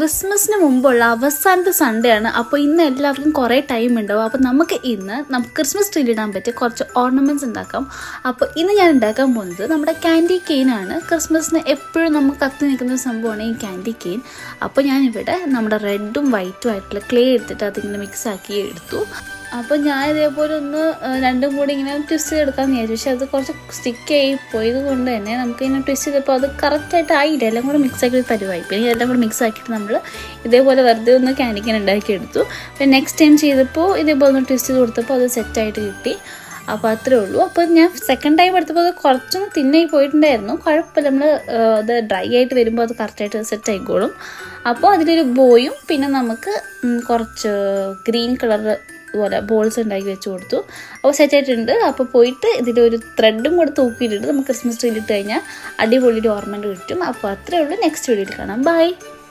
ക്രിസ്മസിന് മുമ്പുള്ള അവസാനത്തെ സൺഡേ ആണ്. അപ്പോൾ ഇന്ന് എല്ലാവർക്കും കുറേ ടൈം ഉണ്ടാവും. അപ്പോൾ നമുക്ക് ക്രിസ്മസ് ട്രീയിൽ ഇടാൻ പറ്റിയ കുറച്ച് ഓർണമെൻറ്റ്സ് ഉണ്ടാക്കാം. അപ്പോൾ ഇന്ന് ഞാൻ ഉണ്ടാക്കാൻ പോകുന്നത് നമ്മുടെ ക്യാൻഡി കെയിനാണ്. ക്രിസ്മസിന് എപ്പോഴും നമുക്ക് കത്തി നിൽക്കുന്ന ഒരു സംഭവമാണ് ഈ ക്യാൻഡി കെയിൻ. അപ്പോൾ ഞാനിവിടെ നമ്മുടെ റെഡും വൈറ്റും ആയിട്ടുള്ള ക്ലേ എടുത്തിട്ട് അതിങ്ങനെ മിക്സാക്കി എടുത്തു. അപ്പോൾ ഞാൻ ഇതേപോലെ രണ്ടും കൂടി ഇങ്ങനെ ട്വിസ്റ്റ് ചെയ്തെടുക്കാമെന്ന് വിചാരിച്ചു. പക്ഷേ അത് കുറച്ച് സ്റ്റിക്കായി പോയത് കൊണ്ട് തന്നെ നമുക്കിങ്ങനെ ട്വിസ്റ്റ് ചെയ്തപ്പോൾ അത് കറക്റ്റായിട്ട് ആയില്ല. എല്ലാം കൂടെ മിക്സാക്കി പരുവായി. പിന്നെ എല്ലാം കൂടെ മിക്സ് ആക്കിയിട്ട് നമ്മൾ ഇതേപോലെ വെറുതെ ക്യാൻഡിക്കാൻ ഉണ്ടാക്കിയെടുത്തു. പിന്നെ നെക്സ്റ്റ് ടൈം ചെയ്തപ്പോൾ ഇതേപോലെ ട്വിസ്റ്റ് ചെയ്ത് കൊടുത്തപ്പോൾ അത് സെറ്റായിട്ട് കിട്ടി. അപ്പോൾ അത്രേ ഉള്ളൂ. അപ്പോൾ ഞാൻ സെക്കൻഡ് ടൈം എടുത്തപ്പോൾ അത് കുറച്ചൊന്ന് തിന്നായി പോയിട്ടുണ്ടായിരുന്നു. കുഴപ്പമില്ല, നമ്മൾ അത് ഡ്രൈ ആയിട്ട് വരുമ്പോൾ അത് കറക്റ്റായിട്ട് സെറ്റ് ആയിക്കോളും. അപ്പോൾ അതിലൊരു ബോയും പിന്നെ നമുക്ക് കുറച്ച് ഗ്രീൻ കളർ പോലെ ബോൾസ് ഉണ്ടാക്കി വെച്ച് കൊടുത്തു. അപ്പോൾ സെറ്റായിട്ടുണ്ട്. അപ്പോൾ പോയിട്ട് ഇതിലൊരു ത്രെഡും കൂടെ തൂക്കിയിട്ടിട്ട് നമുക്ക് ക്രിസ്മസ് ട്രീയിൽ ഇട്ട് കഴിഞ്ഞാൽ അടിപൊളി ഒരു ഓർണമെൻറ്റ് കിട്ടും. അപ്പോൾ അത്രേ ഉള്ളൂ. നെക്സ്റ്റ് വീഡിയോയിൽ കാണാം. ബൈ.